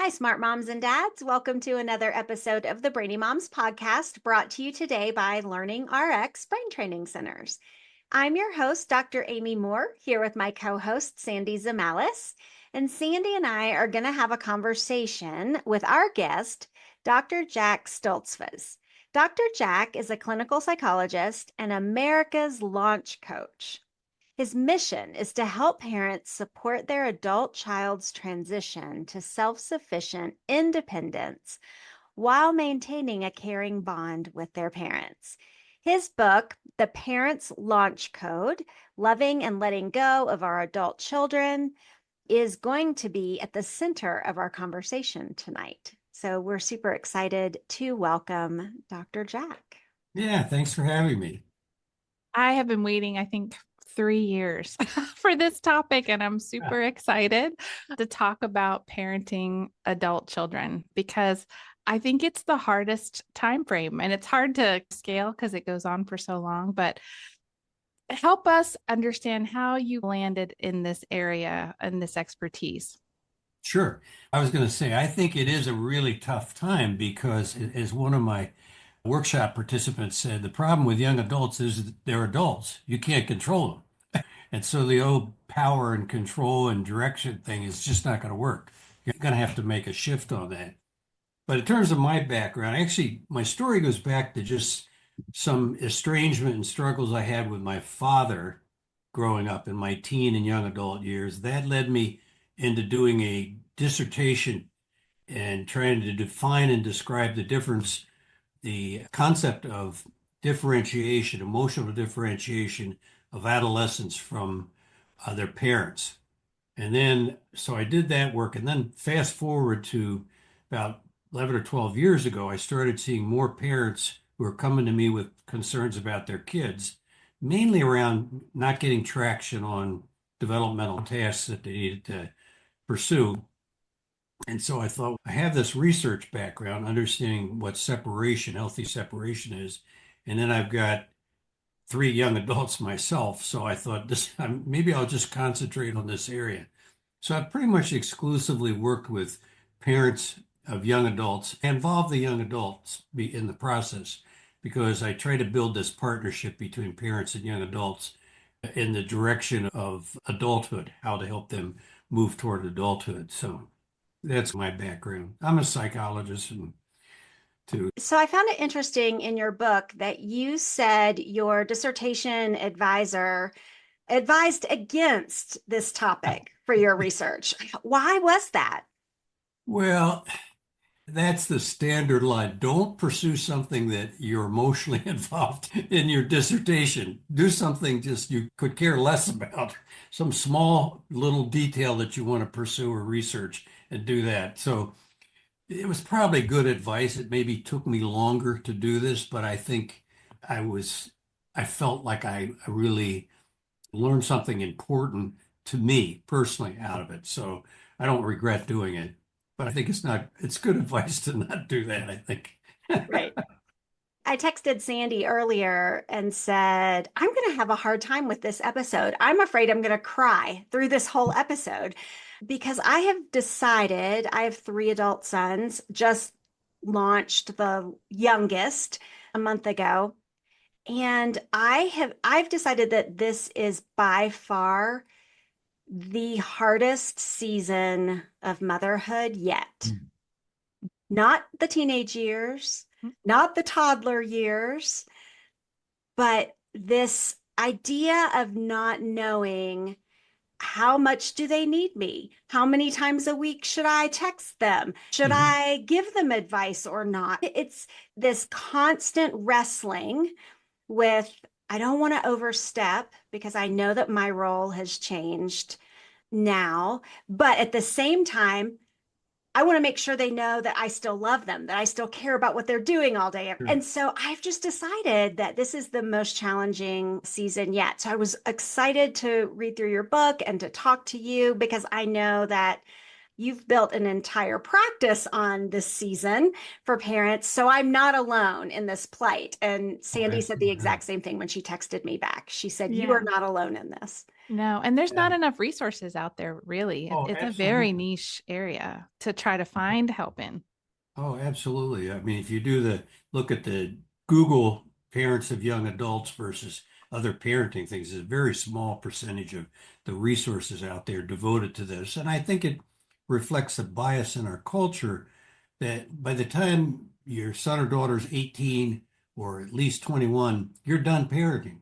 Hi, smart moms and dads. Welcome to another episode of the Brainy Moms podcast brought to you today by Learning RX Brain Training Centers. I'm your host, Dr. Amy Moore, here with my co host, Sandy Zamalis. And Sandy and I are going to have a conversation with our guest, Dr. Jack Stoltzfus. Dr. Jack is a clinical psychologist and America's launch coach. His mission is to help parents support their adult child's transition to self-sufficient independence while maintaining a caring bond with their parents. His book, The Parent's Launch Code, Loving and Letting Go of Our Adult Children, is going to be at the center of our conversation tonight. So we're super excited to welcome Dr. Jack. Yeah, thanks for having me. I have been waiting, I think, 3 years for this topic, and I'm super excited to talk about parenting adult children because I think it's the hardest time frame, and it's hard to scale because it goes on for so long. But help us understand how you landed in this area and this expertise. Sure. I was going to say, I think it is a really tough time because, as one of my workshop participants said, the problem with young adults is that they're adults. You can't control them. And so the old power and control and direction thing is just not going to work. You're going to have to make a shift on that. But in terms of my background, actually, my story goes back to just some estrangement and struggles I had with my father growing up in my teen and young adult years. That led me into doing a dissertation and trying to define and describe the concept of differentiation, emotional differentiation of adolescents from their parents. And then, so I did that work. And then fast forward to about 11 or 12 years ago, I started seeing more parents who were coming to me with concerns about their kids, mainly around not getting traction on developmental tasks that they needed to pursue. And so I thought, I have this research background, understanding what separation, healthy separation is. And then I've got three young adults myself. So I thought maybe I'll just concentrate on this area. So I've pretty much exclusively worked with parents of young adults, involve the young adults in the process, because I try to build this partnership between parents and young adults in the direction of adulthood, how to help them move toward adulthood. So that's my background. I'm a psychologist and too. So I found it interesting in your book that you said your dissertation advisor advised against this topic for your research. Why was that? Well, that's the standard line. Don't pursue something that you're emotionally involved in your dissertation. Do something just you could care less about, some small little detail that you want to pursue or research, and do that. So it was probably good advice. It maybe took me longer to do this, but I think I felt like I really learned something important to me personally out of it. So I don't regret doing it, but I think it's good advice to not do that, I think. Right. I texted Sandy earlier and said, I'm going to have a hard time with this episode. I'm afraid I'm going to cry through this whole episode because I have decided I have three adult sons, just launched the youngest a month ago. And I've decided that this is by far the hardest season of motherhood yet. Not the teenage years, not the toddler years, but this idea of not knowing how much do they need me? How many times a week should I text them? Should I give them advice or not? It's this constant wrestling with, I don't want to overstep because I know that my role has changed now, but at the same time, I want to make sure they know that I still love them, that I still care about what they're doing all day. Sure. And so I've just decided that this is the most challenging season yet. So I was excited to read through your book and to talk to you because I know that you've built an entire practice on this season for parents. So I'm not alone in this plight. And Oh, Sandy said the absolutely. exact same thing when she texted me back. She said, you are Yeah. not alone in this. No, and there's Yeah. not enough resources out there, really. Oh, It's a very absolutely. niche area to try to find help in. Oh, absolutely. I mean, if you do the look at the Google parents of young adults versus other parenting things, there's a very small percentage of the resources out there devoted to this. And I think it reflects the bias in our culture that by the time your son or daughter's 18 or at least 21, you're done parenting.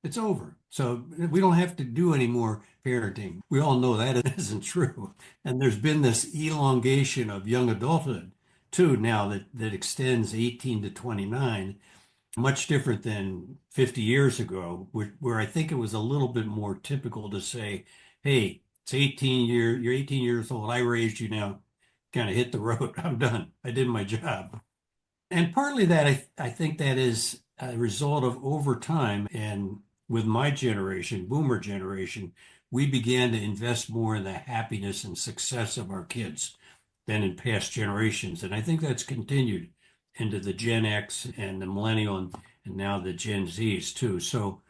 It's over. So we don't have to do any more parenting. We all know that isn't true. And there's been this elongation of young adulthood too now that extends 18 to 29, much different than 50 years ago, where I think it was a little bit more typical to say, hey, you're 18 years old. I raised you now. Kind of hit the road. I'm done. I did my job. And partly that I think that is a result of over time. And with my generation, boomer generation, we began to invest more in the happiness and success of our kids than in past generations. And I think that's continued into the Gen X and the millennial and now the Gen Zs too. So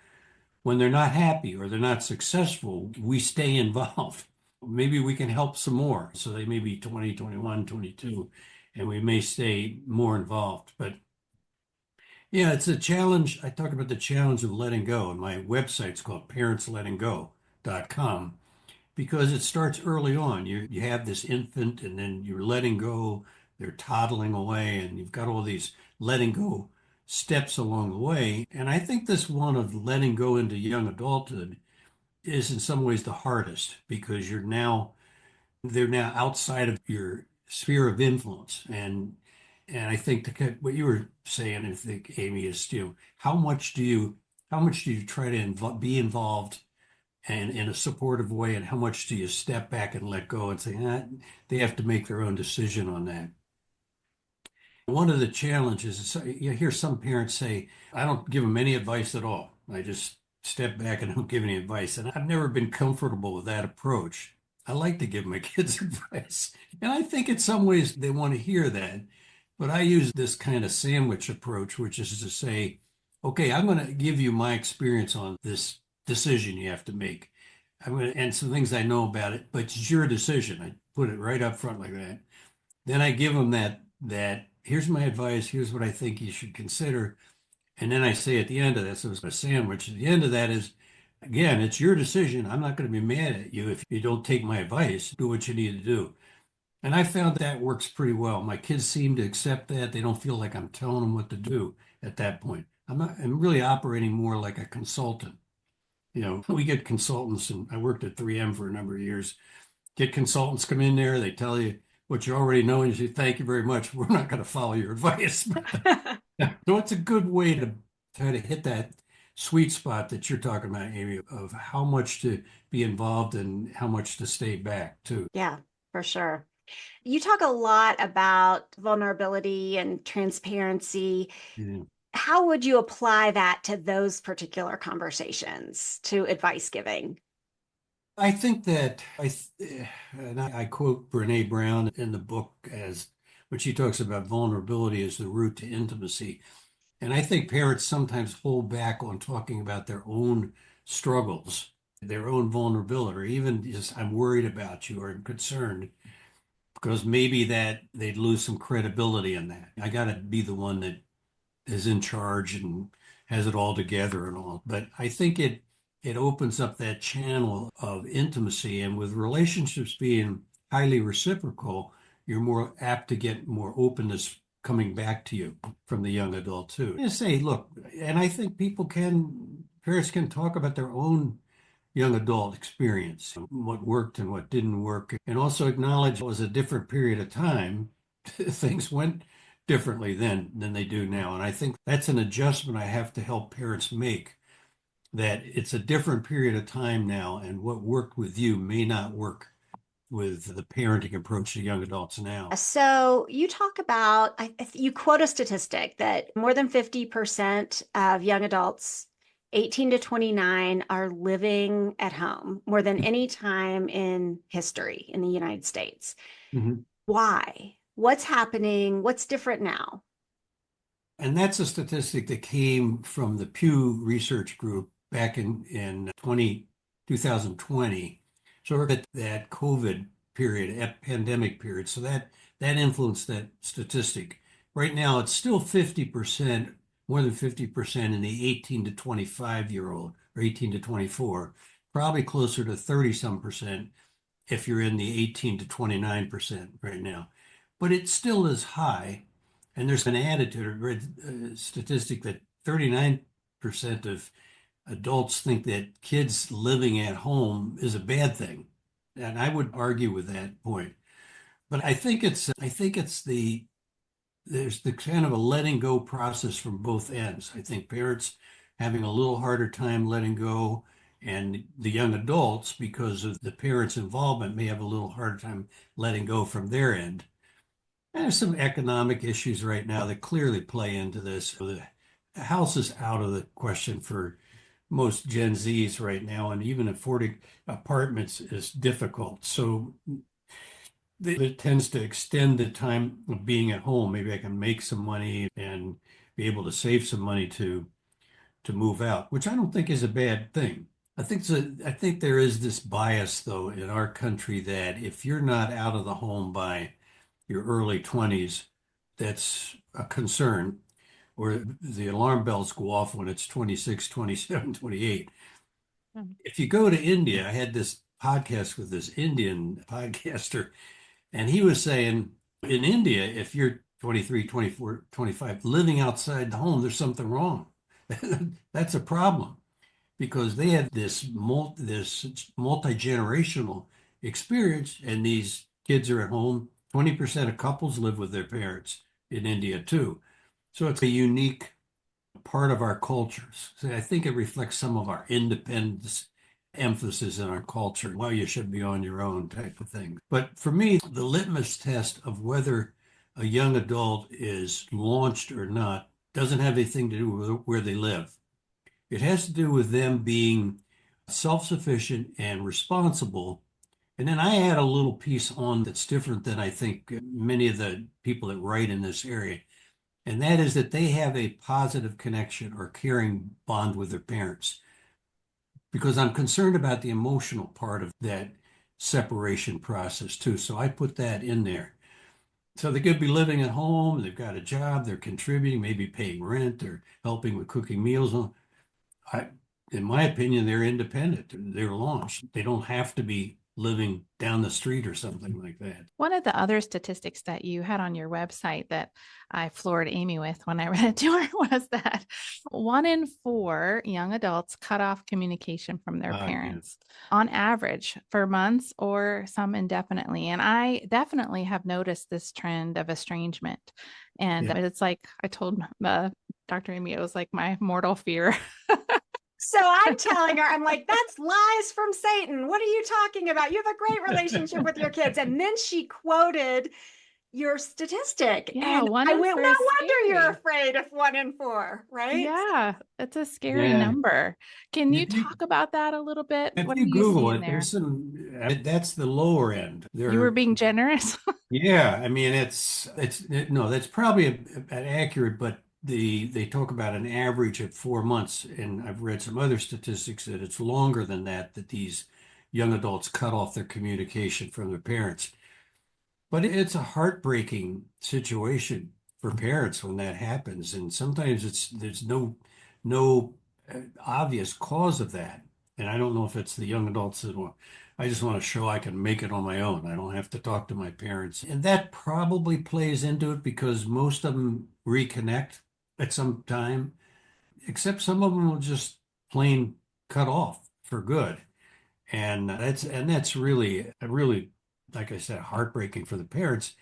when they're not happy or they're not successful, we stay involved. Maybe we can help some more. So they may be 20, 21, 22, and we may stay more involved. But yeah, it's a challenge. I talk about the challenge of letting go, and my website's called parentslettinggo.com because it starts early on. You have this infant, and then you're letting go, they're toddling away, and you've got all these letting go steps along the way. And I think this one of letting go into young adulthood is in some ways the hardest because they're now outside of your sphere of influence. And I think what you were saying, I think, Amy, is how much do you try to be involved and in a supportive way, and how much do you step back and let go and say, they have to make their own decision on that. One of the challenges is you hear some parents say, I don't give them any advice at all. I just step back and don't give any advice. And I've never been comfortable with that approach. I like to give my kids advice. And I think in some ways they want to hear that. But I use this kind of sandwich approach, which is to say, okay, I'm going to give you my experience on this decision you have to make. And some things I know about it, but it's your decision. I put it right up front like that. Then I give them that here's my advice, here's what I think you should consider. And then I say at the end of that, so it's a sandwich. At the end of that is, again, it's your decision. I'm not going to be mad at you if you don't take my advice. Do what you need to do. And I found that works pretty well. My kids seem to accept that. They don't feel like I'm telling them what to do at that point. I'm really operating more like a consultant. We get consultants, and I worked at 3M for a number of years. Get consultants come in there, they tell you what you already know, and you say, thank you very much. We're not going to follow your advice. So it's a good way to try to hit that sweet spot that you're talking about, Amy, of how much to be involved and how much to stay back too. Yeah, for sure. You talk a lot about vulnerability and transparency. Yeah. How would you apply that to those particular conversations, to advice giving? I think that and I quote Brene Brown in the book as when she talks about vulnerability as the route to intimacy. And I think parents sometimes hold back on talking about their own struggles, their own vulnerability, or even just, I'm worried about you or I'm concerned, because maybe that they'd lose some credibility in that. I got to be the one that is in charge and has it all together and all. But I think it opens up that channel of intimacy, and with relationships being highly reciprocal, you're more apt to get more openness coming back to you from the young adult too. Just say, look, and I think parents can talk about their own young adult experience, what worked and what didn't work, and also acknowledge it was a different period of time. Things went differently then than they do now. And I think that's an adjustment I have to help parents make, that it's a different period of time now, and what worked with you may not work with the parenting approach to young adults now. So you talk about, you quote a statistic that more than 50% of young adults 18 to 29 are living at home more than any time in history in the United States. Mhm. Why? What's happening? What's different now? And that's a statistic that came from the Pew Research Group back in 2020. So that COVID period, pandemic period. So that influenced that statistic. Right now, it's still 50%, more than 50% in the 18 to 25-year-old or 18 to 24, probably closer to 30 some percent if you're in the 18 to 29% right now. But it still is high. And there's an attitude, I read a statistic that 39% of adults think that kids living at home is a bad thing. And I would argue with that point. But I think it's there's the kind of a letting go process from both ends. I think parents having a little harder time letting go, and the young adults, because of the parents' involvement, may have a little harder time letting go from their end. And there's some economic issues right now that clearly play into this. The house is out of the question for most Gen Zs right now, and even affording apartments is difficult. So it tends to extend the time of being at home. Maybe I can make some money and be able to save some money to move out, which I don't think is a bad thing. I think there is this bias though in our country that if you're not out of the home by your early 20s, that's a concern, or the alarm bells go off when it's 26, 27, 28. Mm. If you go to India, I had this podcast with this Indian podcaster, and he was saying in India, if you're 23, 24, 25, living outside the home, there's something wrong. That's a problem because they have this multi-generational experience, and these kids are at home. 20% of couples live with their parents in India too. So it's a unique part of our cultures. So I think it reflects some of our independence emphasis in our culture. Well, you should be on your own type of thing. But for me, the litmus test of whether a young adult is launched or not doesn't have anything to do with where they live. It has to do with them being self-sufficient and responsible. And then I add a little piece on that's different than I think many of the people that write in this area. And that is that they have a positive connection or caring bond with their parents. Because I'm concerned about the emotional part of that separation process too. So I put that in there. So they could be living at home, they've got a job, they're contributing, maybe paying rent or helping with cooking meals. I, in my opinion, they're independent. They're launched. They don't have to be living down the street or something like that. One of the other statistics that you had on your website that I floored Amy with when I read it to her was that 1 in 4 young adults cut off communication from their Yeah. parents on average for months or some indefinitely. And I definitely have noticed this trend of estrangement. And Yeah. it's like I told Dr. Amy, it was like my mortal fear. So I'm telling her, I'm like, that's lies from Satan. What are you talking about? You have a great relationship with your kids. And then she quoted your statistic. Yeah, And one I in went, four no is wonder you're scary. afraid of 1 in 4, right? Yeah, it's a scary Yeah. number. Can you If you talk about that a little bit? if What are you you Google seeing it, there? there's that's the lower end. You were being generous. Yeah, I mean no, that's probably accurate, but they talk about an average of 4 months, and I've read some other statistics that it's longer than that these young adults cut off their communication from their parents. But it's a heartbreaking situation for parents when that happens, and sometimes there's no obvious cause of that. And I don't know if it's the young adults that want, I just want to show I can make it on my own. I don't have to talk to my parents. And that probably plays into it because most of them reconnect at some time, except some of them will just plain cut off for good. And that's really, like I said, heartbreaking for the parents.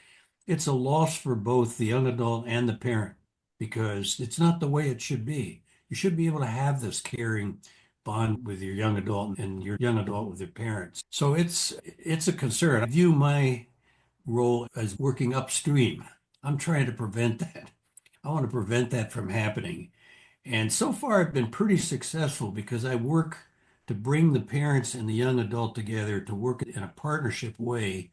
It's a loss for both the young adult and the parent because it's not the way it should be. You should be able to have this caring bond with your young adult and your young adult with their parents. So it's a concern. I view my role as working upstream. I'm trying to prevent that. I want to prevent that from happening. And so far, I've been pretty successful because I work to bring the parents and the young adult together to work in a partnership way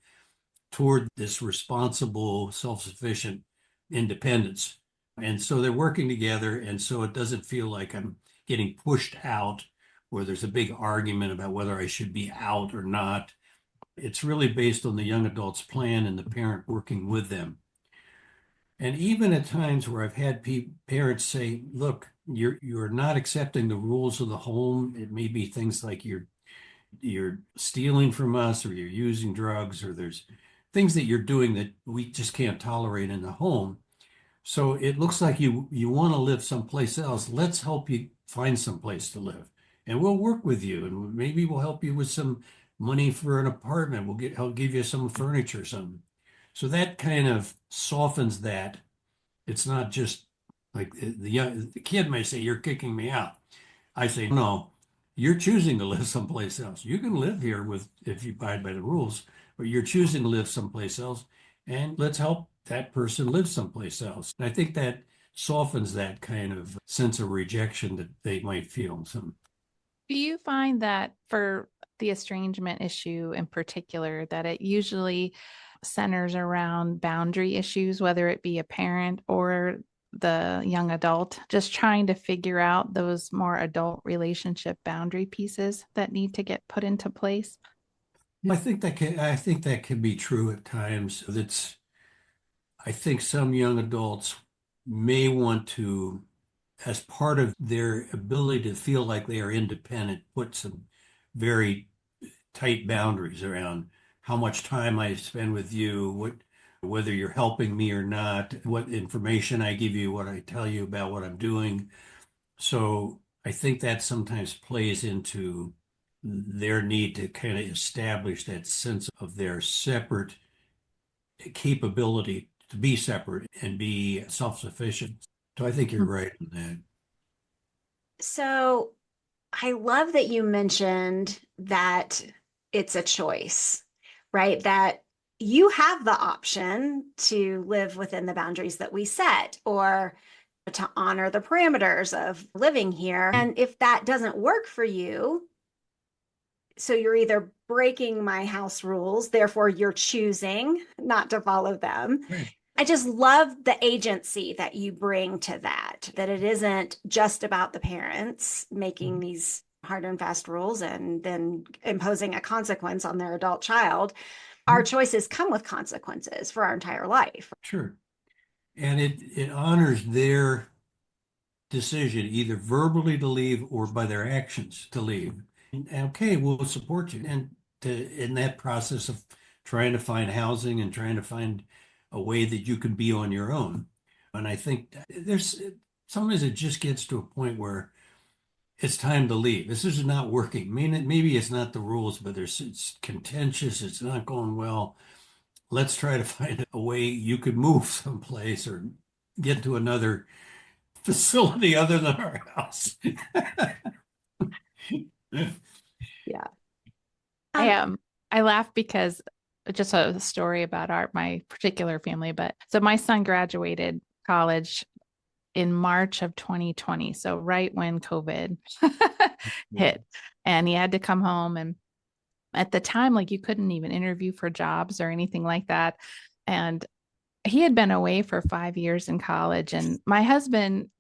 toward this responsible, self-sufficient independence. And so they're working together. And so it doesn't feel like I'm getting pushed out or there's a big argument about whether I should be out or not. It's really based on the young adult's plan and the parent working with them. And even at times where I've had parents say, "Look, you're not accepting the rules of the home. It may be things like you're stealing from us, or you're using drugs, or there's things that you're doing that we just can't tolerate in the home. So it looks like you want to live someplace else. Let's help you find someplace to live, and we'll work with you, and maybe we'll help you with some money for an apartment. Help give you some furniture, something." So that kind of softens that. It's not just like the kid may say, "You're kicking me out." I say, "No, you're choosing to live someplace else. You can live here with if you abide by the rules, but you're choosing to live someplace else, and let's help that person live someplace else." And I think that softens that kind of sense of rejection that they might feel. Do you find that for the estrangement issue in particular, that it usually centers around boundary issues, whether it be a parent or the young adult, just trying to figure out those more adult relationship boundary pieces that need to get put into place? I think that can be true at times. I think some young adults may want to, as part of their ability to feel like they are independent, put some very tight boundaries around how much time I spend with you, whether you're helping me or not, what information I give you, what I tell you about what I'm doing. So I think that sometimes plays into their need to kind of establish that sense of their separate capability to be separate and be self-sufficient. So I think you're right in that. So I love that you mentioned that it's a choice, right? That you have the option to live within the boundaries that we set or to honor the parameters of living here. And if that doesn't work for you, so you're either breaking my house rules, therefore you're choosing not to follow them. Right. I just love the agency that you bring to that, that it isn't just about the parents making these hard and fast rules and then imposing a consequence on their adult child. Our choices come with consequences for our entire life. Sure. And it honors their decision, either verbally to leave or by their actions to leave. And, okay, we'll support you. And in that process of trying to find housing and trying to find a way that you can be on your own. And I think there's sometimes it just gets to a point where it's time to leave. This is not working. I mean, maybe it's not the rules, but it's contentious. It's not going well. Let's try to find a way you could move someplace or get to another facility other than our house. Yeah. I am. I laugh because just a story about my particular family. But so my son graduated college in March of 2020. So right when COVID hit, and he had to come home. And at the time, like, you couldn't even interview for jobs or anything like that. And he had been away for 5 years in college. And my husband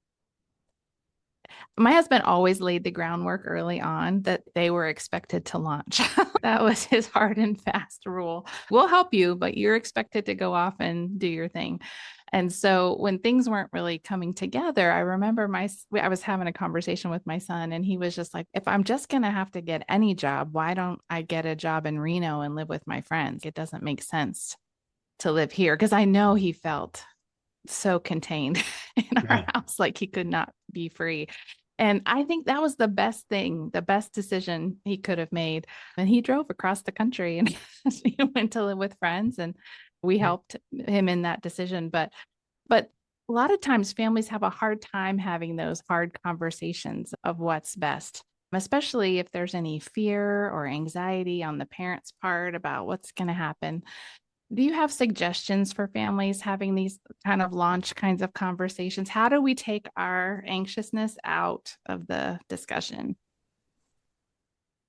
always laid the groundwork early on that they were expected to launch. That was his hard and fast rule. We'll help you, but you're expected to go off and do your thing. And so when things weren't really coming together, I remember I was having a conversation with my son, and he was just like, if I'm just going to have to get any job, why don't I get a job in Reno and live with my friends? It doesn't make sense to live here, because I know he felt so contained in our Yeah. house, like he could not be free. And I think that was the best thing, the best decision he could have made. And he drove across the country and he went to live with friends, and we helped him in that decision. But a lot of times families have a hard time having those hard conversations of what's best, especially if there's any fear or anxiety on the parents' part about what's going to happen. Do you have suggestions for families having these kind of launch kinds of conversations? How do we take our anxiousness out of the discussion?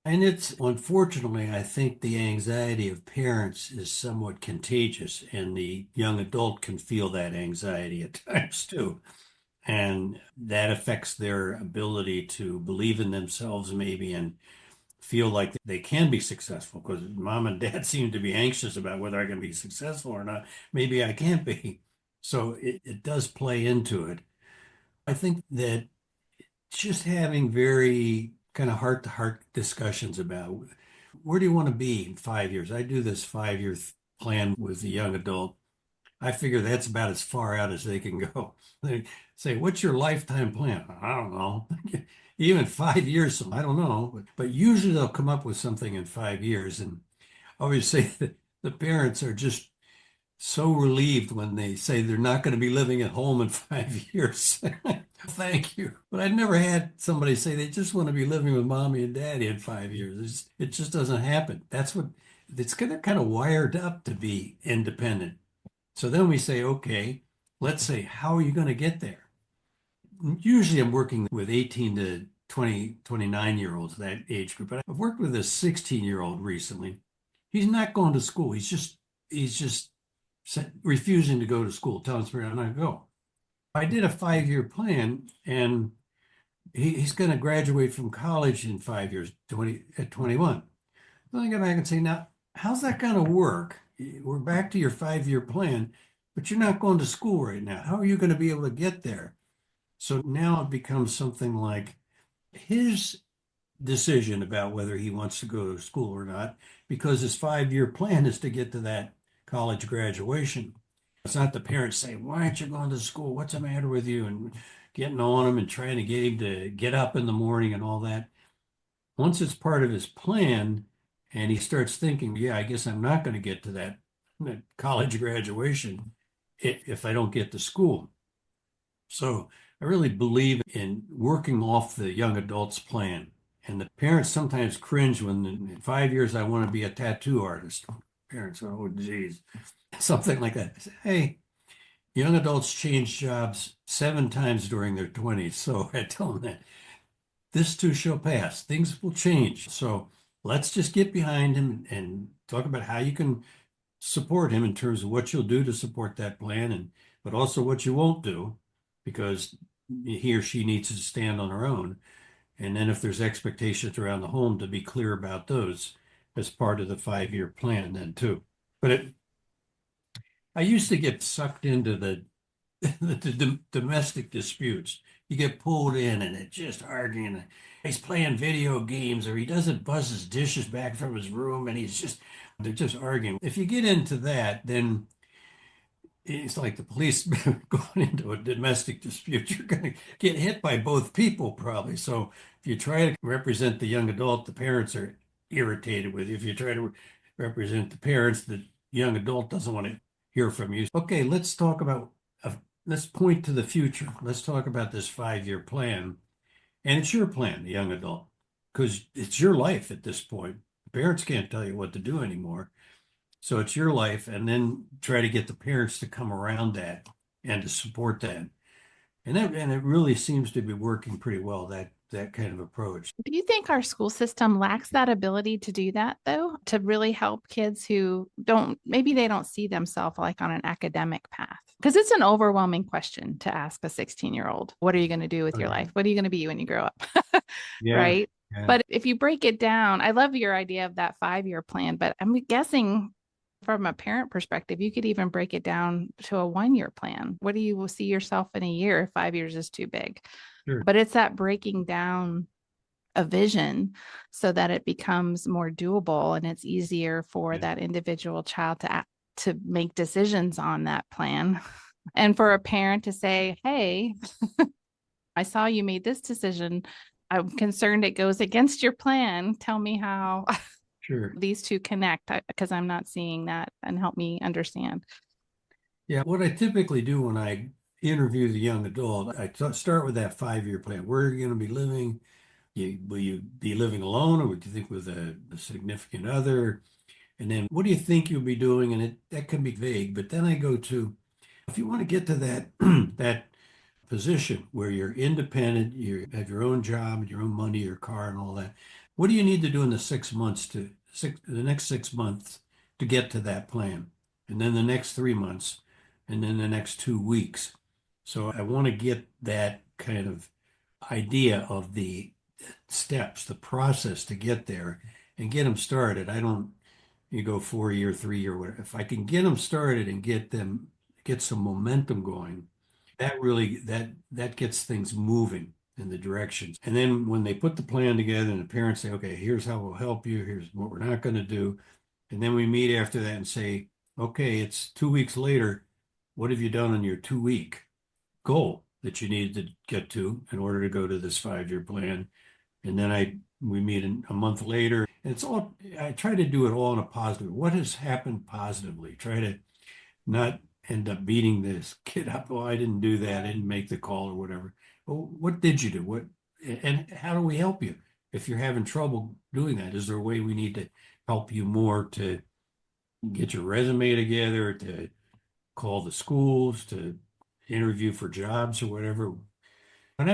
And it's unfortunately, I think the anxiety of parents is somewhat contagious, and the young adult can feel that anxiety at times too. And that affects their ability to believe in themselves, maybe, and feel like they can be successful because mom and dad seem to be anxious about whether I can be successful or not. Maybe I can't be. So it does play into it. I think that just having very kind of heart to heart discussions about where do you want to be in 5 years? I do this 5 year plan with a young adult. I figure that's about as far out as they can go. They say, what's your lifetime plan? I don't know. Even 5 years, I don't know. But usually they'll come up with something in 5 years. And I always say that the parents are just so relieved when they say they're not going to be living at home in 5 years. Thank you. But I've never had somebody say they just want to be living with mommy and daddy in 5 years. It just doesn't happen. That's what it's kind of wired up to be independent. So then we say, okay, let's say, how are you going to get there? Usually I'm working with 18 to 20, 29-year-olds, that age group. But I've worked with a 16-year-old recently. He's not going to school. He's just refusing to go to school, telling us I'm not going to go. I did a 5 year plan, and he's going to graduate from college in 5 years, at 21. Then I go back and say, now, how's that going to work? We're back to your 5 year plan, but you're not going to school right now. How are you going to be able to get there? So now it becomes something like his decision about whether he wants to go to school or not, because his 5 year plan is to get to that college graduation. It's not the parents saying, why aren't you going to school? What's the matter with you? And getting on him and trying to get him to get up in the morning and all that. Once it's part of his plan and he starts thinking, yeah, I guess I'm not going to get to that college graduation if I don't get to school. So I really believe in working off the young adult's plan. And the parents sometimes cringe when in 5 years I want to be a tattoo artist. Parents, oh, geez, something like that. I say, hey, young adults change jobs 7 times during their 20s. So I tell them that this too shall pass. Things will change. So let's just get behind him and talk about how you can support him in terms of what you'll do to support that plan, and but also what you won't do, because he or she needs to stand on her own. And then if there's expectations around the home, to be clear about those as part of the 5 year plan then too. But I used to get sucked into the domestic disputes. You get pulled in and it's just arguing. He's playing video games, or he doesn't buzz his dishes back from his room, and they're just arguing. If you get into that, then it's like the police going into a domestic dispute. You're going to get hit by both people probably. So if you try to represent the young adult, the parents are irritated with you. If you try to represent the parents, the young adult doesn't want to hear from you. Okay, let's talk about, let's point to the future. Let's talk about this 5 year plan. And it's your plan, the young adult, because it's your life at this point. Parents can't tell you what to do anymore. So it's your life, and then try to get the parents to come around that and to support that. And it really seems to be working pretty well, that kind of approach. Do you think our school system lacks that ability to do that, though, to really help kids who maybe they don't see themselves like on an academic path? Because it's an overwhelming question to ask a 16-year-old. What are you going to do with your life? What are you going to be when you grow up? Yeah. Right. Yeah. But if you break it down, I love your idea of that 5 year plan, but I'm guessing from a parent perspective, you could even break it down to a 1 year plan. What do you see yourself in a year if 5 years is too big? Sure. But it's that breaking down a vision so that it becomes more doable and it's easier for that individual child to make decisions on that plan. And for a parent to say, hey, I saw you made this decision. I'm concerned it goes against your plan. Tell me how Sure. these two connect, because I'm not seeing that, and help me understand. Yeah. What I typically do when I interview the young adult, I start with that 5 year plan. Where are you going to be living? Will you be living alone, or would you think with a significant other? And then what do you think you'll be doing? And that can be vague. But then I go to, if you want to get to that, that position where you're independent, you have your own job, your own money, your car, and all that. What do you need to do in the next 6 months to get to that plan? And then the next 3 months, and then the next 2 weeks. So I want to get that kind of idea of the steps, the process to get there and get them started. I don't, you go 4 year, 3 year, whatever. If I can get them started and get some momentum going, that gets things moving in the directions. And then when they put the plan together and the parents say, okay, here's how we'll help you, here's what we're not going to do. And then we meet after that and say, okay, it's 2 weeks later. What have you done on your 2 week goal that you need to get to in order to go to this 5 year plan? And then we meet a month later. And I try to do it all in a positive. What has happened positively? Try to not end up beating this kid up. Oh, I didn't do that. I didn't make the call or whatever. Well, what did you do? And how do we help you? If you're having trouble doing that, is there a way we need to help you more to get your resume together, to call the schools, to interview for jobs or whatever? But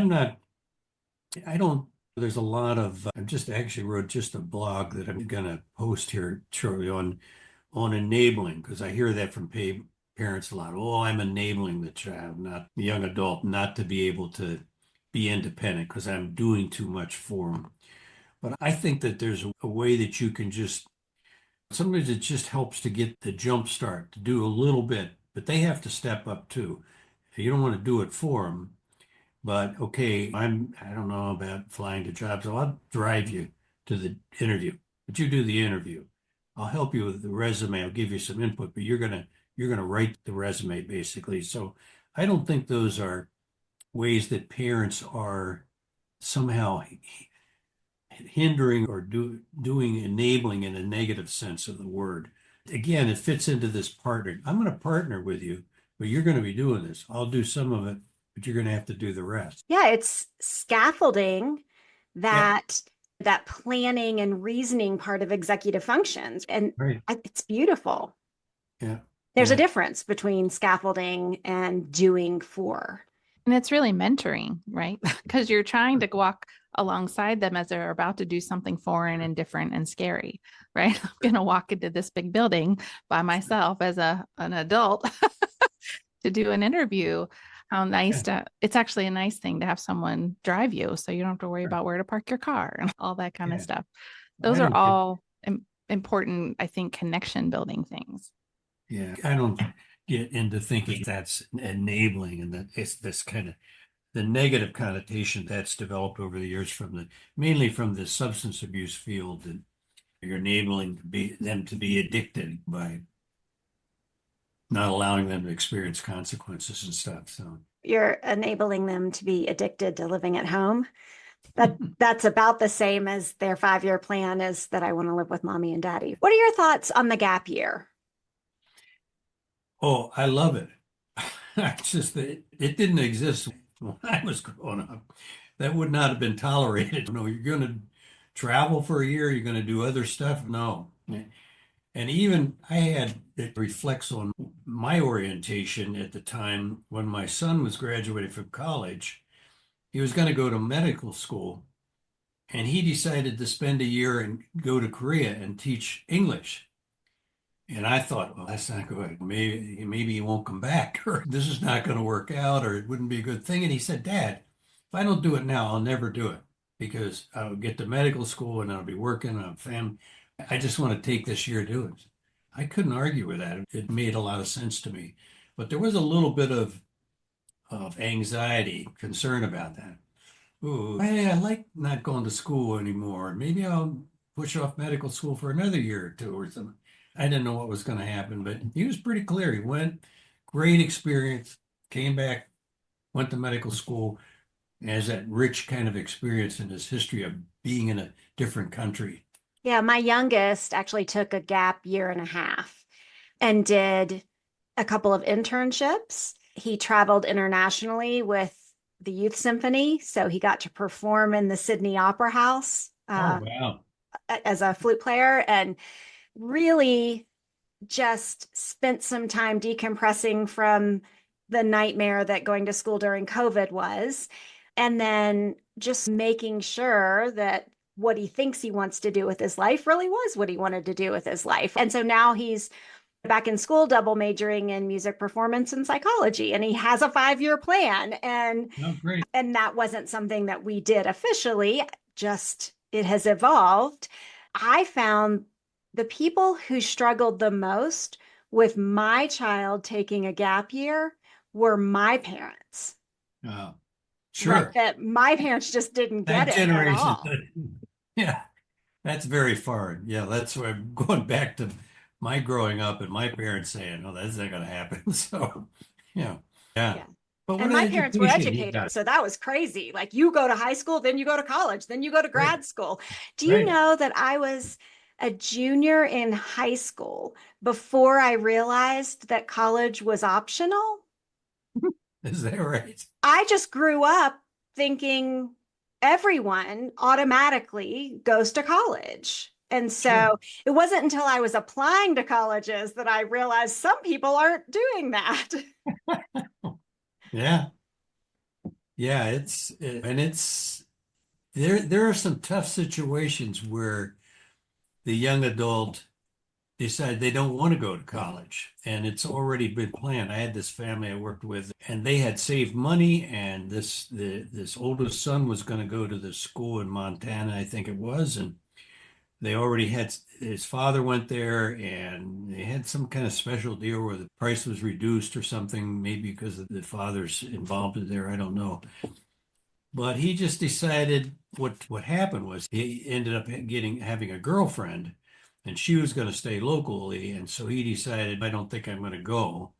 I don't, there's a lot of, I just actually wrote just a blog that I'm going to post here shortly on enabling, because I hear that from parents a lot. Oh, I'm enabling the child, not the young adult, not to be able to be independent because I'm doing too much for them. But I think that there's a way that you can sometimes it just helps to get the jump start, to do a little bit, but they have to step up too. You don't want to do it for them, but okay, I don't know about flying to jobs, so I'll drive you to the interview, but you do the interview. I'll help you with the resume. I'll give you some input, but you're gonna write the resume basically. So I don't think those are ways that parents are somehow hindering or doing enabling in a negative sense of the word. Again, it fits into this partner. I'm going to partner with you, but you're going to be doing this. I'll do some of it, but you're going to have to do the rest. Yeah, it's scaffolding Yeah, that planning and reasoning part of executive functions. And right. it's beautiful. Yeah, There's a yeah, difference between scaffolding and doing for. And it's really mentoring, right? Because you're trying to walk alongside them as they're about to do something foreign and different and scary, right? I'm going to walk into this big building by myself as an adult to do an interview. How nice yeah, to, it's actually a nice thing to have someone drive you so you don't have to worry sure. about where to park your car and all that kind of Yeah. stuff. I Those are don't get, all important, I think, connection building things. yeah, I don't get into thinking that's enabling and that it's this kind of the negative connotation that's developed over the years mainly from the substance abuse field, and you're enabling them to be addicted by not allowing them to experience consequences and stuff. So You're enabling them to be addicted to living at home. That's about the same as their 5 year plan is that I want to live with mommy and daddy. What are your thoughts on the gap year? oh, I love it. It's just that it didn't exist when I was growing up. That would not have been tolerated. No, you're going to travel for a year, you're going to do other stuff. No. And even it reflects on my orientation at the time when my son was graduating from college. He was going to go to medical school, and he decided to spend a year and go to Korea and teach English. And I thought, well, that's not good. Maybe he won't come back, or this is not going to work out, or it wouldn't be a good thing. And he said, Dad, if I don't do it now, I'll never do it because I'll get to medical school and I'll be working on family. I just want to take this year to do it. I couldn't argue with that. It made a lot of sense to me. But there was a little bit of anxiety, concern about that. Ooh, hey, I like not going to school anymore. Maybe I'll push off medical school for another year or two or something. I didn't know what was going to happen, but he was pretty clear. He went, great experience, came back, went to medical school, and has that rich kind of experience in his history of being in a different country. Yeah, my youngest actually took a gap year and a half and did a couple of internships. He traveled internationally with the youth symphony, so he got to perform in the Sydney Opera House Oh, wow. as a flute player, and really just spent some time decompressing from the nightmare that going to school during COVID was, and then just making sure that what he thinks he wants to do with his life really was what he wanted to do with his life. And so now he's back in school, double majoring in music performance and psychology, and he has a 5-year plan. Oh, great. And that wasn't something that we did officially, just it has evolved. I found the people who struggled the most with my child taking a gap year were my parents. Uh, Like sure. that, my parents just didn't get That it at generation. all. Yeah, that's very foreign. Yeah, that's where I'm going back to my growing up and my parents saying, "Oh, that's not going to happen." So, yeah, yeah. Yeah. But what And an my parents were education he got. educators, so that was crazy. Like you go to high school, then you go to college, then you go to Right, grad school. Do you right. know that I was a junior in high school before I realized that college was optional? Is that right? I just grew up thinking everyone automatically goes to college. And Sure. so it wasn't until I was applying to colleges that I realized some people aren't doing that. Yeah, yeah. And it's there are some tough situations where the young adult decide they don't want to go to college and it's already been planned. I had this family I worked with and they had saved money and this oldest son was going to go to the school in Montana, I think it was, and they already had his father went there and they had some kind of special deal where the price was reduced or something, maybe because of the father's involvement there, I don't know. But he just decided what happened was he ended up having a girlfriend and she was going to stay locally. And so he decided, I don't think I'm going to go.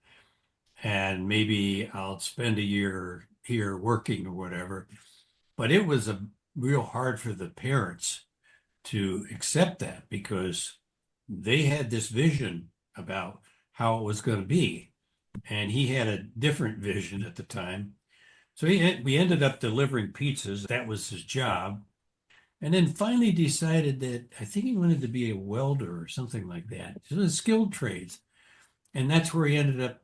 And maybe I'll spend a year here working or whatever. But it was a real hard for the parents to accept that because they had this vision about how it was going to be. And he had a different vision at the time. So we ended up delivering pizzas. That was his job. And then finally decided that I think he wanted to be a welder or something like that. So it was skilled trades. And that's where he ended up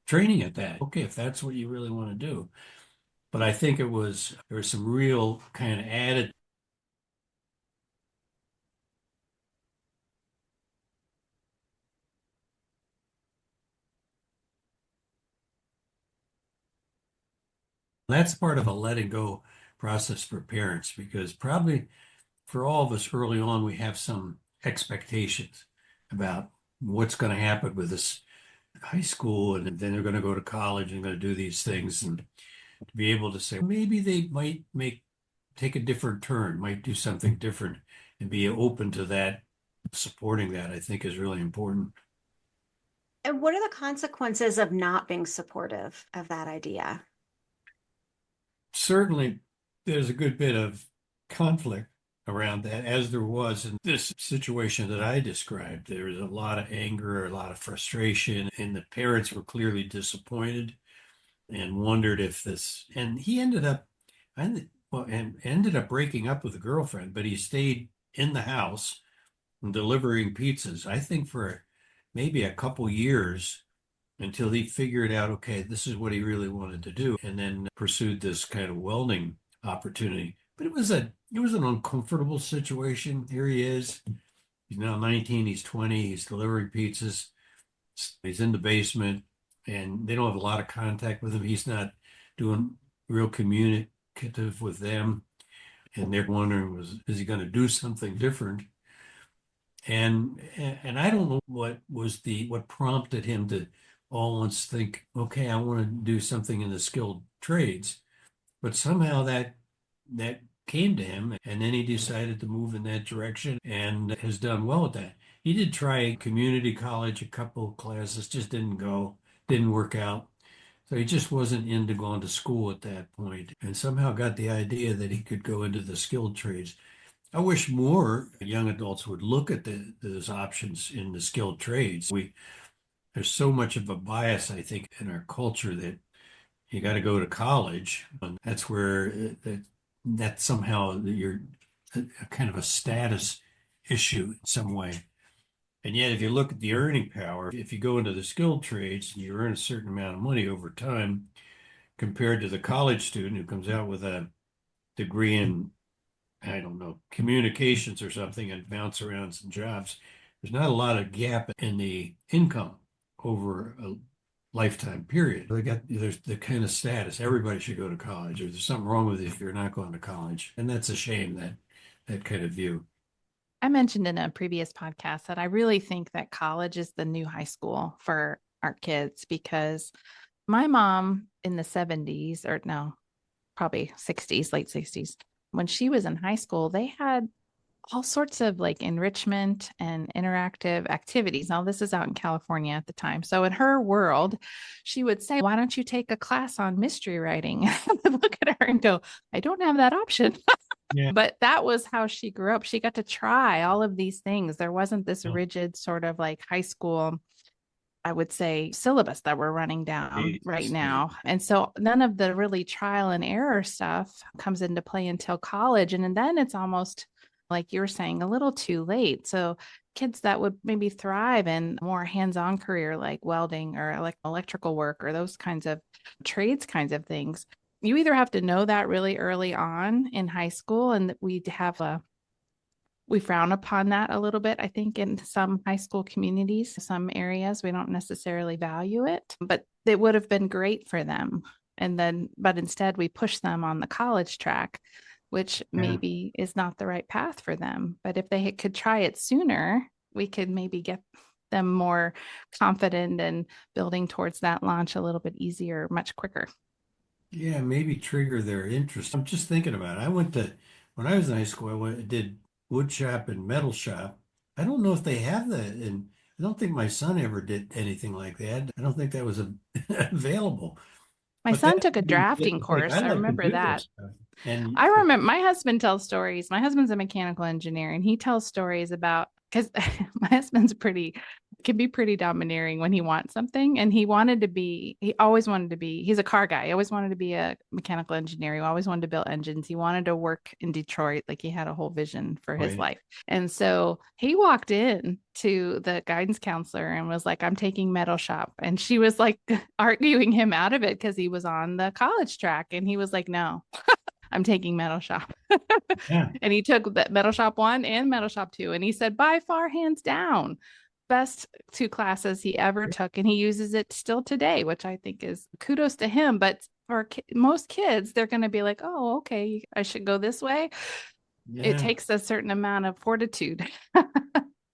training at that. Okay, if that's what you really want to do. But I think there was some real kind of added. That's part of a letting go process for parents because probably for all of us early on, we have some expectations about what's going to happen with this high school and then they're going to go to college and going to do these things and to be able to say maybe they might make take a different turn, might do something different and be open to that, supporting that, I think is really important. And what are the consequences of not being supportive of that idea? Certainly, there's a good bit of conflict around that, as there was in this situation that I described. There was a lot of anger, a lot of frustration, and the parents were clearly disappointed and wondered if this. And he ended up, well, and ended up breaking up with a girlfriend, but he stayed in the house and delivering pizzas. I think for maybe a couple years until he figured out, okay, this is what he really wanted to do, and then pursued this kind of welding opportunity. But it was an uncomfortable situation. Here he is. He's now 19, he's 20, he's delivering pizzas. He's in the basement, and they don't have a lot of contact with him. He's not doing real communicative with them. And they're wondering, is he going to do something different? And I don't know what prompted him to all once think, okay, I want to do something in the skilled trades. But somehow that came to him, and then he decided to move in that direction and has done well with that. He did try community college, a couple of classes, just didn't work out. So he just wasn't into going to school at that point, and somehow got the idea that he could go into the skilled trades. I wish more young adults would look at those options in the skilled trades. There's so much of a bias, I think, in our culture that you got to go to college. And that's where that somehow you're a kind of a status issue in some way. And yet, if you look at the earning power, if you go into the skilled trades and you earn a certain amount of money over time, compared to the college student who comes out with a degree in, I don't know, communications or something and bounce around some jobs, there's not a lot of gap in the income over a lifetime period. There's the kind of status. Everybody should go to college, or there's something wrong with it if you're not going to college. And that's a shame, that kind of view. I mentioned in a previous podcast that I really think that college is the new high school for our kids because my mom in the 70s, or no, probably 60s, late 60s, when she was in high school, they had all sorts of like enrichment and interactive activities. Now, this is out in California at the time. So, in her world, she would say, "Why don't you take a class on mystery writing?" I would look at her and go, "I don't have that option." Yeah. But that was how she grew up. She got to try all of these things. There wasn't this Oh, rigid sort of like high school, I would say, syllabus that we're running down right Jesus, yeah. now. And so none of the really trial and error stuff comes into play until college. And then it's almost like you were saying, a little too late. So kids that would maybe thrive in more hands-on career like welding or like electrical work or those kinds of trades kinds of things. You either have to know that really early on in high school, and we frown upon that a little bit, I think, in some high school communities, some areas, we don't necessarily value it, but it would have been great for them. But instead, we push them on the college track, which Yeah. maybe is not the right path for them. But if they could try it sooner, we could maybe get them more confident and building towards that launch a little bit easier, much quicker. Yeah, maybe trigger their interest. I'm just thinking about it. When I was in high school, did wood shop and metal shop. I don't know if they have that, and I don't think my son ever did anything like that. I don't think that was available. My But that son took a drafting like course. I'd I like to remember do those that. stuff. And I remember my husband tells stories. My husband's a mechanical engineer and he tells stories about because my husband's can be pretty domineering when he wants something. And he always wanted to be, he's a car guy. He always wanted to be a mechanical engineer. He always wanted to build engines. He wanted to work in Detroit. Like he had a whole vision for oh his yeah, life. And so he walked in to the guidance counselor and was like, "I'm taking metal shop." And she was like arguing him out of it because he was on the college track. And he was like, "No, I'm taking metal shop." yeah, And he took that metal shop 1 and metal shop 2. And he said, by far, hands down, best 2 classes he ever took. And he uses it still today, which I think is kudos to him. But for most kids, they're going to be like, "Oh, okay, I should go this way." It yeah. takes a certain amount of fortitude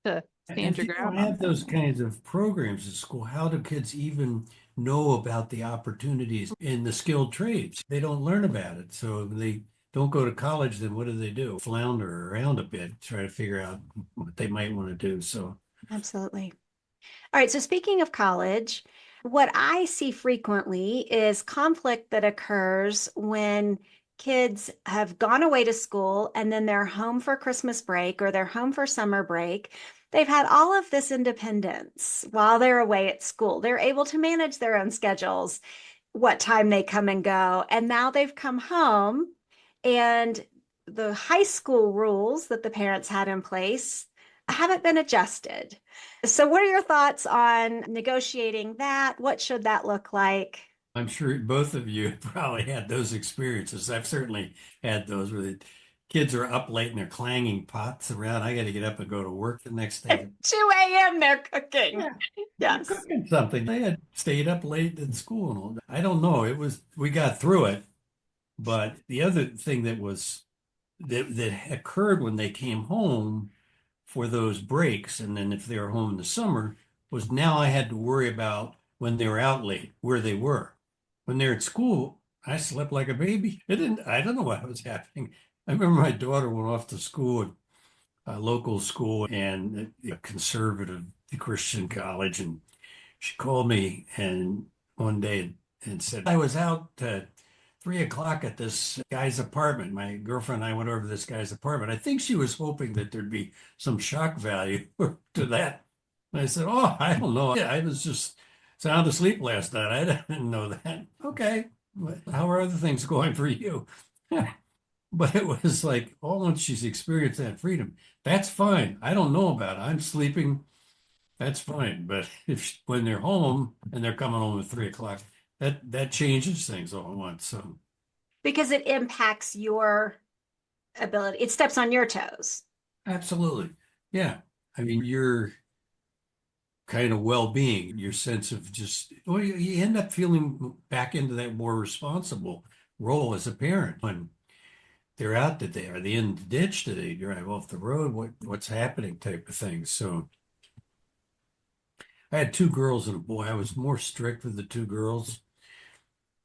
to And stand if your you don't ground on have that. those kinds of programs at school, how do kids even know about the opportunities in the skilled trades? They don't learn about it. So if they don't go to college, then what do? Flounder around a bit, try to figure out what they might want to do. So Absolutely. All right, so speaking of college, what I see frequently is conflict that occurs when kids have gone away to school and then they're home for Christmas break or they're home for summer break. They've had all of this independence while they're away at school. They're able to manage their own schedules, what time they come and go. And now they've come home and the high school rules that the parents had in place haven't been adjusted. So, what are your thoughts on negotiating that? What should that look like? I'm sure both of you probably had those experiences. I've certainly had those where the kids are up late and they're clanging pots around. I got to get up and go to work the next At day. 2 a.m., they're cooking. Yeah, they're Yes. cooking something. They had stayed up late in school and all that. I don't know. We got through it. But the other thing that occurred when they came home for those breaks, and then if they were home in the summer, was now I had to worry about when they were out late, where they were. When they're at school, I slept like a baby. I don't know what was happening. I remember my daughter went off to school, a local school, and a conservative Christian college, and she called me and one day and said, I was out 3 o'clock at this guy's apartment. My girlfriend and I went over to this guy's apartment. I think she was hoping that there'd be some shock value to that. And I said, "Oh, I don't know. Yeah, I was just sound asleep last night. I didn't know that." Okay. How are other things going for you? But it was like, oh, once she's experienced that freedom, that's fine. I don't know about it. I'm sleeping. That's fine. But if when they're home and they're coming home at 3 o'clock, that changes things all at once. So because it impacts your ability. It steps on your toes. absolutely. Yeah. I mean, your kind of well-being, your sense of just, well, you end up feeling back into that more responsible role as a parent when they're out today. Are they in the ditch? Do they drive off the road? What's happening type of thing. So I had two girls and a boy. I was more strict with the two girls.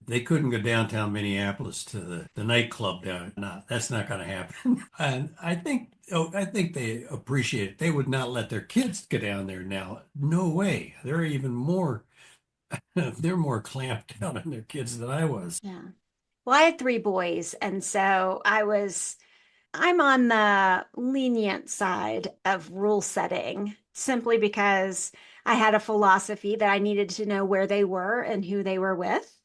They couldn't go downtown Minneapolis to the nightclub down. No, that's not going to happen. And I think they appreciate it. They would not let their kids go down there now. No way. They're even more they're more clamped down on their kids than I was. Yeah. Well, I had three boys, and so I'm on the lenient side of rule setting simply because I had a philosophy that I needed to know where they were and who they were with,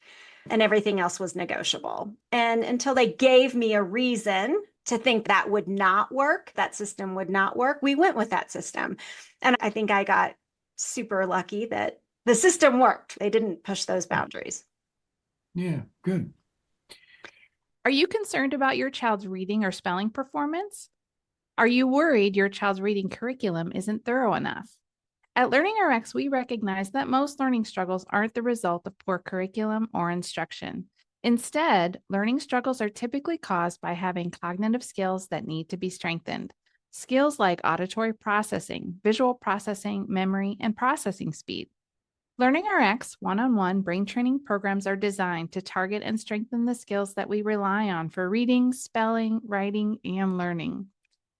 and everything else was negotiable. And until they gave me a reason to think that would not work, that system would not work, we went with that system. And I think I got super lucky that the system worked. They didn't push those boundaries. Yeah, good. Are you concerned about your child's reading or spelling performance? Are you worried your child's reading curriculum isn't thorough enough? At Learning RX, we recognize that most learning struggles aren't the result of poor curriculum or instruction. Instead, learning struggles are typically caused by having cognitive skills that need to be strengthened. Skills like auditory processing, visual processing, memory, and processing speed. Learning RX one-on-one brain training programs are designed to target and strengthen the skills that we rely on for reading, spelling, writing, and learning.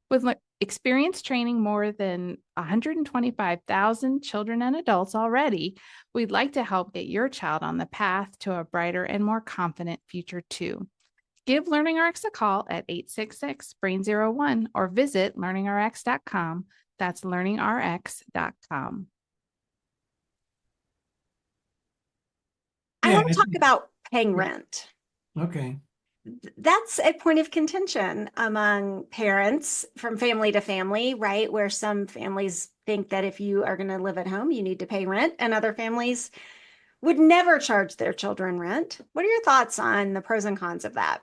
With experience training more than 125,000 children and adults already, we'd like to help get your child on the path to a brighter and more confident future too. Give LearningRx a call at 866-BRAIN01 or visit learningrx.com. That's learningrx.com. I Yeah, want to talk about paying rent. okay. That's a point of contention among parents from family to family, right? Where some families think that if you are going to live at home, you need to pay rent, and other families would never charge their children rent. What are your thoughts on the pros and cons of that?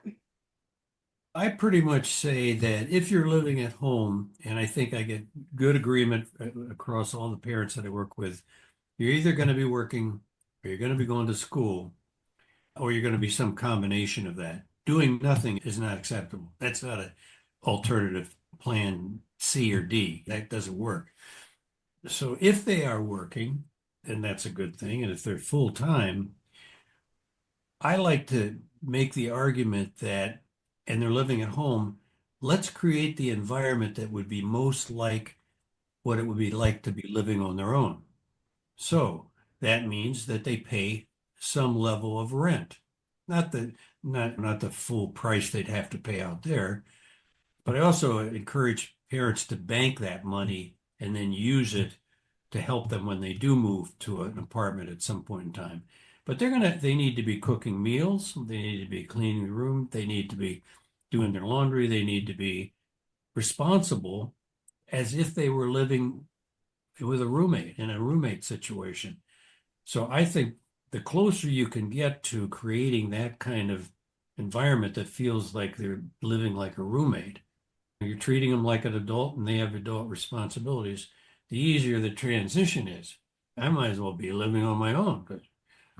I pretty much say that if you're living at home, and I think I get good agreement across all the parents that I work with, you're either going to be working or you're going to be going to school or you're going to be some combination of that. Doing nothing is not acceptable. That's not an alternative plan C or D. That doesn't work. So if they are working, then that's a good thing. And if they're full time, I like to make the argument that, and they're living at home, let's create the environment that would be most like what it would be like to be living on their own. So that means that they pay some level of rent. Not the not the full price they'd have to pay out there, but I also encourage parents to bank that money and then use it to help them when they do move to an apartment at some point in time. But they need to be cooking meals, they need to be cleaning the room, they need to be doing their laundry, they need to be responsible as if they were living with a roommate in a roommate situation. So I think the closer you can get to creating that kind of environment that feels like they're living like a roommate, you're treating them like an adult and they have adult responsibilities, the easier the transition is. I might as well be living on my own because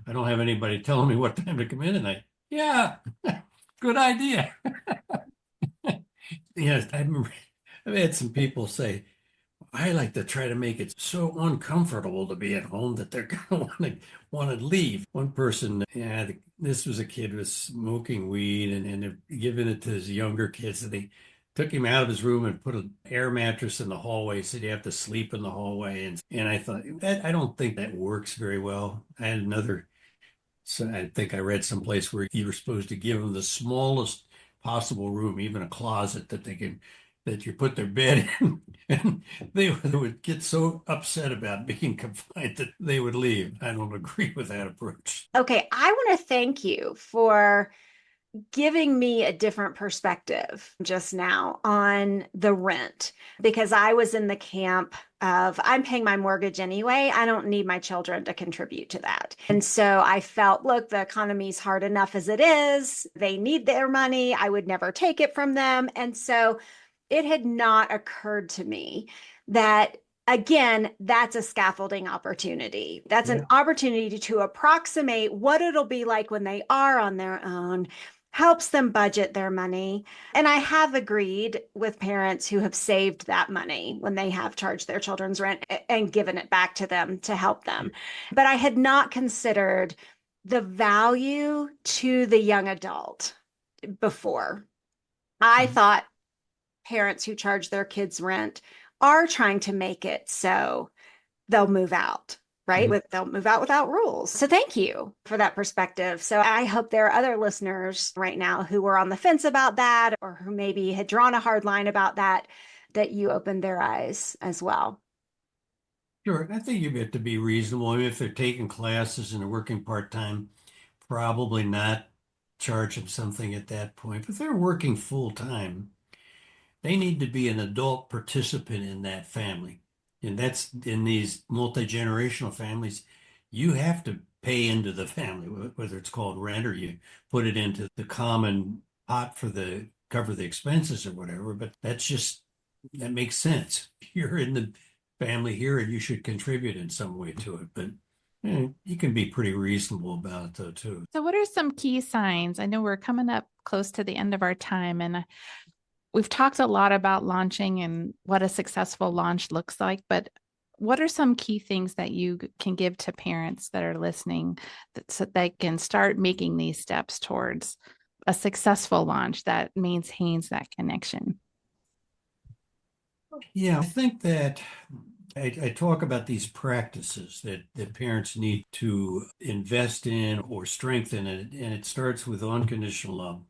I don't have anybody telling me what time to come in tonight. Yeah, good idea. Yes, I've had some people say, I like to try to make it so uncomfortable to be at home that they're gonna want to leave. One person, yeah, this was a kid who was smoking weed and they're giving it to his younger kids. And they took him out of his room and put an air mattress in the hallway, said you have to sleep in the hallway. And I thought that I don't think that works very well. I had another so I think I read someplace where you were supposed to give them the smallest possible room, even a closet that you put their bed in. And they would get so upset about being confined that they would leave. I don't agree with that approach. Okay, I want to thank you for giving me a different perspective just now on the rent because I was in the camp of I'm paying my mortgage anyway. I don't need my children to contribute to that. And so I felt, look, the economy's hard enough as it is. They need their money. I would never take it from them. And so it had not occurred to me that again, that's a scaffolding opportunity. That's an Yeah. opportunity to approximate what it'll be like when they are on their own, helps them budget their money. And I have agreed with parents who have saved that money when they have charged their children's rent and given it back to them to help them. But I had not considered the value to the young adult before. I thought parents who charge their kids rent are trying to make it so they'll move out, right? Mhm. They'll move out without rules. So thank you for that perspective. So I hope there are other listeners right now who were on the fence about that or who maybe had drawn a hard line about that, that you opened their eyes as well. Sure. I think you have to be reasonable. I mean, if they're taking classes and they're working part-time, probably not charge them something at that point. But if they're working full-time, they need to be an adult participant in that family. And that's in these multi-generational families, you have to pay into the family, whether it's called rent or you put it into the common pot for the cover the expenses or whatever. But that makes sense. You're in the family here and you should contribute in some way to it. But you can be pretty reasonable about it though, too. So, what are some key signs? I know we're coming up close to the end of our time, and we've talked a lot about launching and what a successful launch looks like, but what are some key things that you can give to parents that are listening so they can start making these steps towards a successful launch that maintains that connection? Yeah, I think that I talk about these practices that parents need to invest in or strengthen, and it starts with unconditional love.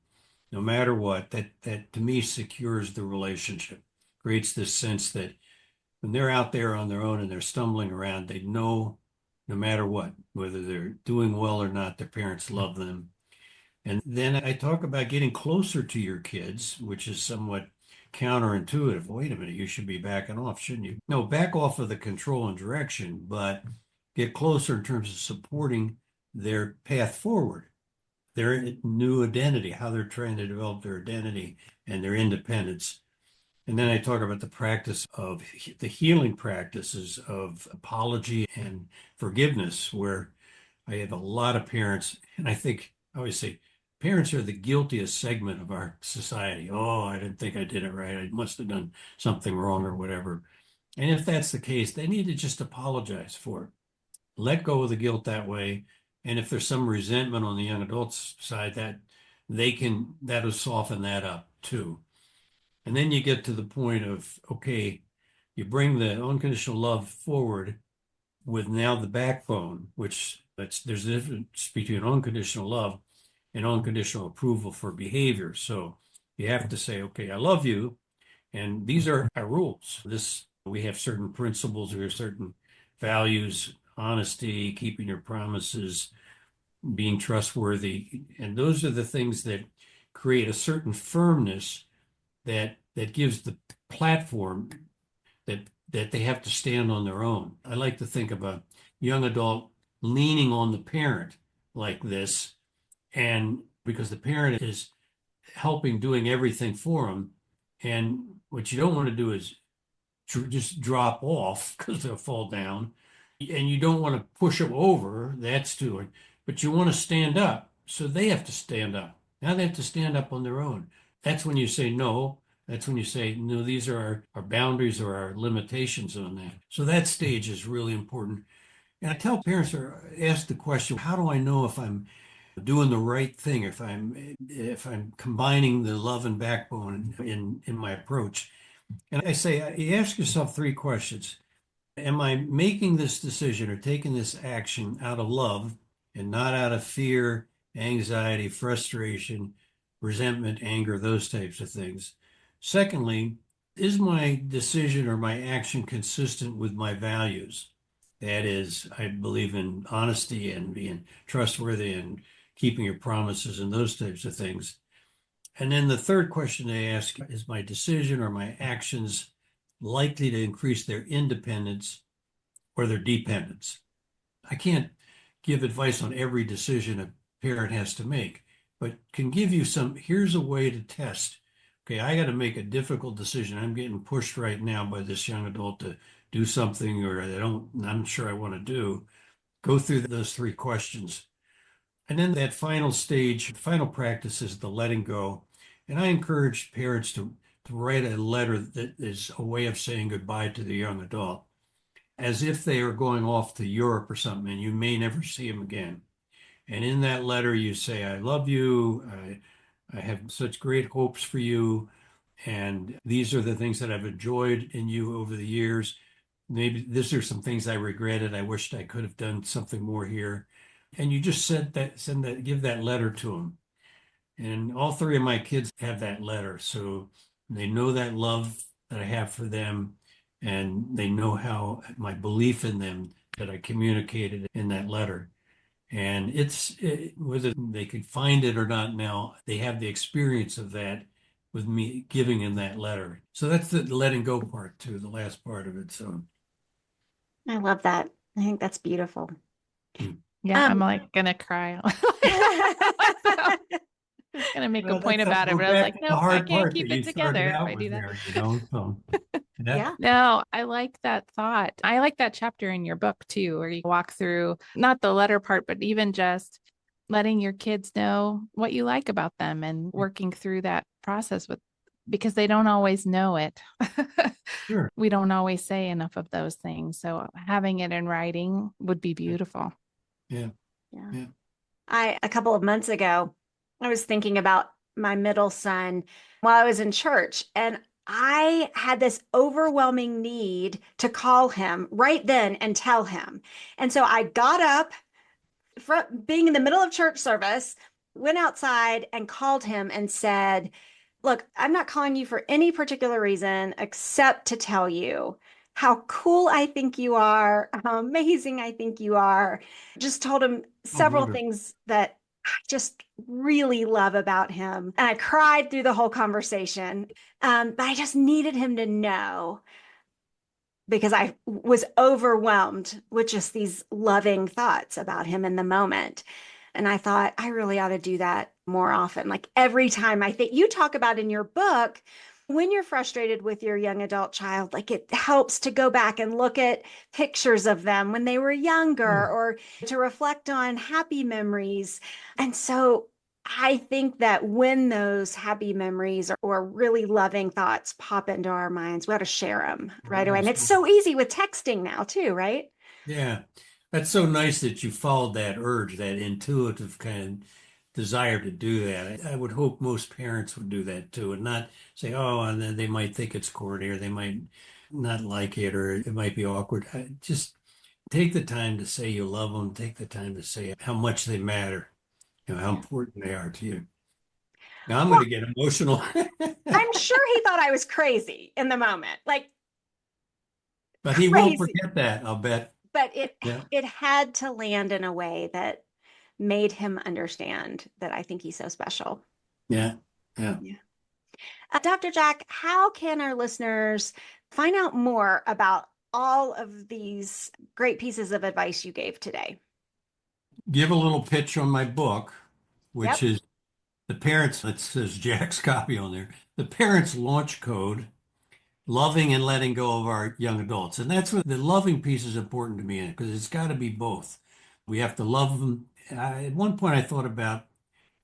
No matter what, that to me secures the relationship, creates this sense that when they're out there on their own and they're stumbling around, they know no matter what, whether they're doing well or not, their parents love them. And then I talk about getting closer to your kids, which is somewhat counterintuitive. Wait a minute, you should be backing off, shouldn't you? No, back off of the control and direction, but get closer in terms of supporting their path forward, their new identity, how they're trying to develop their identity and their independence. And then I talk about the practice of the healing practices of apology and forgiveness, where I have a lot of parents, and I think I always say parents are the guiltiest segment of our society. Oh, I didn't think I did it right. I must have done something wrong or whatever. And if that's the case, they need to just apologize for it. Let go of the guilt that way. And if there's some resentment on the young adults side, that'll soften that up too. And then you get to the point of, okay, you bring the unconditional love forward with now the backbone, there's a difference between unconditional love and unconditional approval for behavior. So you have to say, okay, I love you, and these are our rules. We have certain principles, we have certain values, honesty, keeping your promises, being trustworthy, and those are the things that create a certain firmness that gives the platform that they have to stand on their own. I like to think of a young adult leaning on the parent like this, and because the parent is helping, doing everything for them, and what you don't want to do is just drop off because they'll fall down, and you don't want to push them over. That's too it. But you want to stand up, so they have to stand up. Now they have to stand up on their own. That's when you say no. That's when you say, no, these are our boundaries or our limitations on that. So that stage is really important. And I tell parents or ask the question, how do I know if I'm doing the right thing, if I'm combining the love and backbone in my approach? And I say, you ask yourself three questions. Am I making this decision or taking this action out of love and not out of fear, anxiety, frustration, resentment, anger, those types of things? Secondly, is my decision or my action consistent with my values? That is, I believe in honesty and being trustworthy and keeping your promises and those types of things. And then the third question they ask is my decision or my actions likely to increase their independence or their dependence? I can't give advice on every decision a parent has to make, but can give you here's a way to test. Okay, I got to make a difficult decision. I'm getting pushed right now by this young adult to do something or I'm not sure I want to do. Go through those three questions. And then that final stage, final practice is the letting go. And I encourage parents to write a letter that is a way of saying goodbye to the young adult, as if they are going off to Europe or something, and you may never see them again. And in that letter, you say, I love you. I have such great hopes for you. And these are the things that I've enjoyed in you over the years. Maybe these are some things I regretted. I wished I could have done something more here. And you just give that letter to them. And all three of my kids have that letter. So they know that love that I have for them, and they know how my belief in them that I communicated in that letter. And whether they could find it or not now, they have the experience of that with me giving them that letter. So that's the letting go part too, the last part of it. So, I love that. I think that's beautiful. Yeah, I'm like gonna cry. I was gonna make a point about it, we're but I was back like, to the nope, I hard can't part keep that it you started together if out I do with that. there, So Yeah. No, I like that thought. I like that chapter in your book too, where you walk through not the letter part, but even just letting your kids know what you like about them and working through that process because they don't always know it. Sure. We don't always say enough of those things. So having it in writing would be beautiful. Yeah. Yeah. Yeah. A couple of months ago, I was thinking about my middle son while I was in church, and I had this overwhelming need to call him right then and tell him. And so I got up from being in the middle of church service, went outside and called him and said, Look, I'm not calling you for any particular reason except to tell you how cool I think you are, how amazing I think you are. Just told him Oh, several wonderful. things that I just really love about him. And I cried through the whole conversation. But I just needed him to know because I was overwhelmed with just these loving thoughts about him in the moment. And I thought, I really ought to do that more often. Like every time I think you talk about in your book, when you're frustrated with your young adult child, like it helps to go back and look at pictures of them when they were younger Sure. or to reflect on happy memories. And so I think that when those happy memories or really loving thoughts pop into our minds, we ought to share them Oh, right away. And it's absolutely. so easy with texting now, too, right? Yeah. That's so nice that you followed that urge, that intuitive kind of desire to do that. I would hope most parents would do that too, and not say, oh, and then they might think it's corny or they might not like it or it might be awkward. Just take the time to say you love them, take the time to say how much they matter, how Yeah. important they are to you. Now I'm going Well, to get emotional. I'm sure he thought I was crazy in the moment, like But he won't crazy. forget that, I'll bet. But it Yeah. it had to land in a way that made him understand that I think he's so special. Yeah. Yeah. Yeah. Dr. Jack, how can our listeners find out more about all of these great pieces of advice you gave today? Give a little pitch on my book, which Yep. is the parents, it says Jack's copy on there, the parents launch code, loving and letting go of our young adults. And that's what the loving piece is important to me because it's got to be both. We have to love them. At one point, I thought about,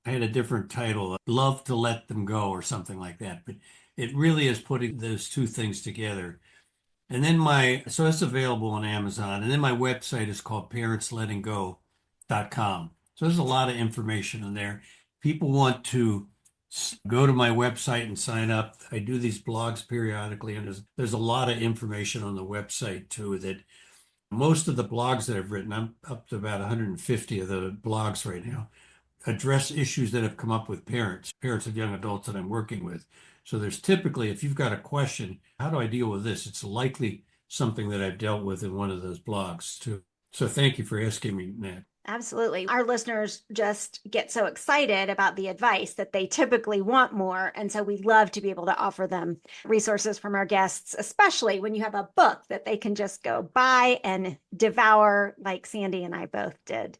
I had a different title, Love to Let Them Go or something like that. But it really is putting those two things together. And then so it's available on Amazon. And then my website is called parentslettinggo.com. So there's a lot of information in there. People want to go to my website and sign up. I do these blogs periodically, and there's a lot of information on the website too that most of the blogs that I've written, I'm up to about 150 of the blogs right now, address issues that have come up with parents of young adults that I'm working with. So there's typically, if you've got a question, how do I deal with this? It's likely something that I've dealt with in one of those blogs too. So thank you for asking me that. Absolutely. Our listeners just get so excited about the advice that they typically want more. And so we love to be able to offer them resources from our guests, especially when you have a book that they can just go buy and devour, like Sandy and I both did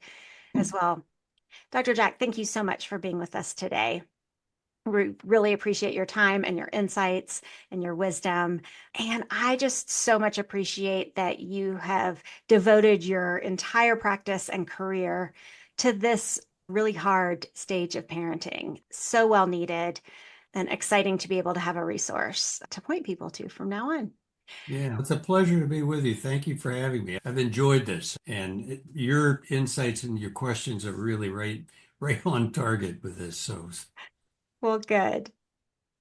as well. Dr. Jack, thank you so much for being with us today. We really appreciate your time and your insights and your wisdom. And I just so much appreciate that you have devoted your entire practice and career to this really hard stage of parenting. So well needed and exciting to be able to have a resource to point people to from now on. Yeah, it's a pleasure to be with you. Thank you for having me. I've enjoyed this, and your insights and your questions are really right on target with this. So Well, good.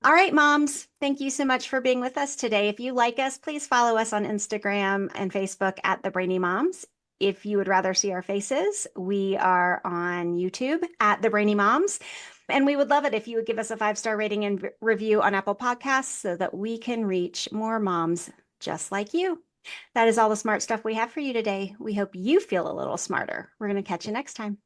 All right, moms, thank you so much for being with us today. If you like us, please follow us on Instagram and Facebook at the Brainy Moms. If you would rather see our faces, we are on YouTube at the Brainy Moms. And we would love it if you would give us a 5-star rating and review on Apple Podcasts so that we can reach more moms just like you. That is all the smart stuff we have for you today. We hope you feel a little smarter. We're going to catch you next time.